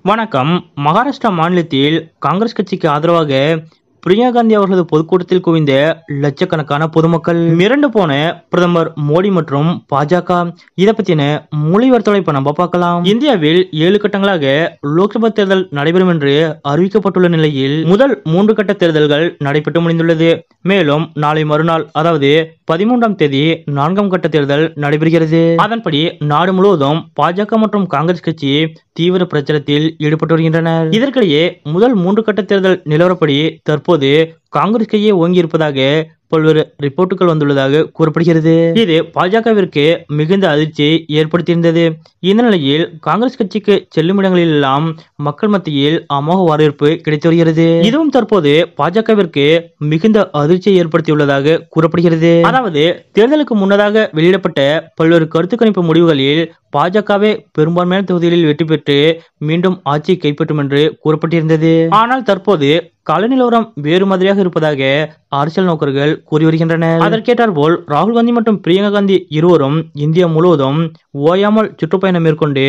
வணக்கம். மகாராஷ்டிரா மாநிலத்தில் காங்கிரஸ் கட்சிக்கு ஆதரவாக பிரியங்கா காந்தி அவர்களது பொதுக்கூட்டத்தில் குவிந்த லட்சக்கணக்கான பொதுமக்கள். மிரண்டு போன பிரதமர் மோடி மற்றும் பாஜக. இதை பத்தின முழு விவரத்தோட இப்ப நம்ம பார்க்கலாம். இந்தியாவில் 7 கட்டங்களாக லோக்சபா தேர்தல் நடைபெறும் என்று அறிவிக்கப்பட்டுள்ள நிலையில் முதல் 3 கட்ட தேர்தல்கள் நடைபெற்று முடிந்துள்ளது. மேலும் நாளை மறுநாள், அதாவது 13ஆம் தேதி 4ஆம் கட்ட தேர்தல் நடைபெறுகிறது. அதன்படி நாடு முழுவதும் பாஜக மற்றும் காங்கிரஸ் கட்சி தீவிர பிரச்சாரத்தில் ஈடுபட்டு வருகின்றனர். இதற்கிடையே முதல் 3 கட்ட தேர்தல் நிலவரப்படி தற்போது காங்கிரஸ் கையே ஓங்கி இருப்பதாக பல்வேறு ரிப்போர்ட்டுகள் வந்துள்ளதாக கூறப்படுகிறது. இது பாஜகவிற்கு மிகுந்த அதிர்ச்சியை ஏற்படுத்தியிருந்தது. இந்த நிலையில் காங்கிரஸ் கட்சிக்கு செல்லும் இடங்களில் எல்லாம் மக்கள் மத்தியில் அமோக வரவேற்பு கிடைத்து வருகிறது. இதுவும் தற்போது பாஜகவிற்கு மிகுந்த அதிர்ச்சியை ஏற்படுத்தியுள்ளதாக கூறப்படுகிறது. அதாவது தேர்தலுக்கு முன்னதாக வெளியிடப்பட்ட பல்வேறு கருத்து கணிப்பு முடிவுகளில் பாஜகவே பெரும்பான்மையான தொகுதிகளில் வெற்றி பெற்று மீண்டும் ஆட்சியை கைப்பற்றும் என்று கூறப்பட்டிருந்தது. ஆனால் தற்போது கள நிலவரம் வேறு மாதிரியாக இருப்பதாக அரசியல் நோக்கர்கள் கூறி வருகின்றனர். அதற்கேற்றார் போல் ராகுல் காந்தி மற்றும் பிரியங்கா காந்தி இருவரும் இந்தியா முழுவதும் ஓயாமல் சுற்றுப்பயணம் மேற்கொண்டு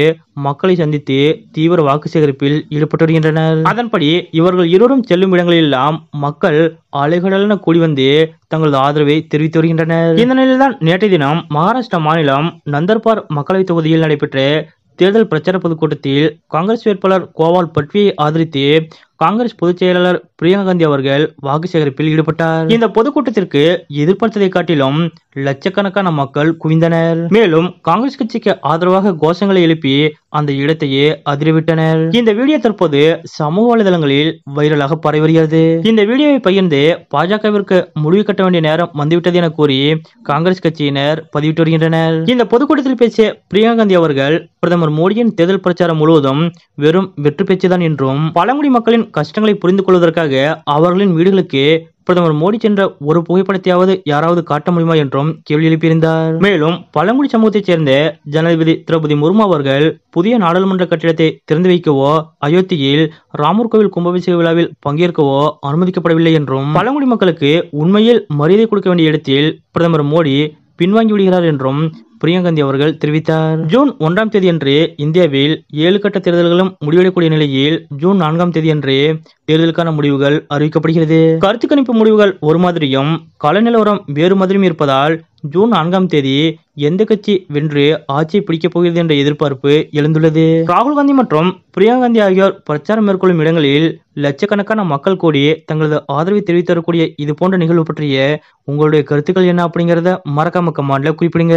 மக்களை சந்தித்து தீவிர வாக்கு சேகரிப்பில் ஈடுபட்டு வருகின்றனர். அதன்படி இவர்கள் இருவரும் செல்லும் இடங்களெல்லாம் மக்கள் அலைகடலென கூடி வந்து தங்களது ஆதரவை தெரிவித்து வருகின்றனர். இந்த நிலையில்தான் நேற்றைய தினம் மகாராஷ்டிரா மாநிலம் நந்தர்பார் மக்களவை தொகுதியில் நடைபெற்ற தேர்தல் பிரச்சார பொதுக்கூட்டத்தில் காங்கிரஸ் வேட்பாளர் கோபால் பட்வியை ஆதரித்து காங்கிரஸ் பொதுச் செயலாளர் பிரியங்கா காந்தி அவர்கள் வாக்கு சேகரிப்பில் ஈடுபட்டார். இந்த பொதுக்கூட்டத்திற்கு எதிர்பார்த்ததை காட்டிலும் லட்சக்கணக்கான மக்கள் குவிந்தனர். மேலும் காங்கிரஸ் கட்சிக்கு ஆதரவாக கோஷங்களை எழுப்பி அந்த இடத்தையே அதிரவிட்டனர். இந்த வீடியோ தற்போது சமூக வலைதளங்களில் வைரலாக பரவி வருகிறது. இந்த வீடியோவை பகிர்ந்து பாஜகவிற்கு முடிவு கட்ட வேண்டிய நேரம் வந்துவிட்டது என கூறி காங்கிரஸ் கட்சியினர் பதிவிட்டு வருகின்றனர். இந்த பொதுக்கூட்டத்தில் பேசிய பிரியங்கா காந்தி அவர்கள் பிரதமர் மோடியின் தேர்தல் பிரச்சாரம் முழுவதும் வெறும் வெற்றி பேச்சுதான் என்றும், பழங்குடி மக்களின் கஷ்டங்களை புரிந்து கொள்வதற்காக அவர்களின் வீடுகளுக்கு பிரதமர் மோடி சென்ற ஒரு புகைப்படத்தையாவது யாராவது காட்ட முடியுமா என்றும் கேள்வி எழுப்பியிருந்தார். மேலும் பழங்குடி சமூகத்தைச் சேர்ந்த ஜனாதிபதி திரௌபதி முர்மு அவர்கள் புதிய நாடாளுமன்ற கட்டிடத்தை திறந்து வைக்கவோ, அயோத்தியில் ராமர் கோவில் கும்பாபிஷேக விழாவில் பங்கேற்கவோ அனுமதிக்கப்படவில்லை என்றும், பழங்குடி மக்களுக்கு உண்மையில் மரியாதை கொடுக்க வேண்டிய இடத்தில் பிரதமர் மோடி பின்வாங்கி விடுகிறார் என்றும் பிரியங்கா காந்தி அவர்கள் தெரிவித்தார். ஜூன் 1ஆம் தேதியன்று இந்தியாவில் 7 கட்ட தேர்தல்களும் முடிவடையக்கூடிய நிலையில் ஜூன் 4ஆம் தேதியன்று தேர்தலுக்கான முடிவுகள் அறிவிக்கப்படுகிறது. கருத்து கணிப்பு முடிவுகள் ஒரு மாதிரியும் கள நிலவரம் வேறு மாதிரியும் இருப்பதால் ஜூன் 4ஆம் தேதி எந்த கட்சி வென்று ஆட்சியை பிடிக்கப் போகிறது என்ற எதிர்பார்ப்பு எழுந்துள்ளது. ராகுல் காந்தி மற்றும் பிரியங்கா காந்தி ஆகியோர் பிரச்சாரம் மேற்கொள்ளும் இடங்களில் லட்சக்கணக்கான மக்கள் கூடி தங்களது ஆதரவை தெரிவித்து வரக்கூடிய இது போன்ற நிகழ்வு பற்றிய உங்களுடைய கருத்துக்கள் என்ன அப்படிங்கறத மறக்காம கமெண்ட்ல குறிப்பிடுங்க.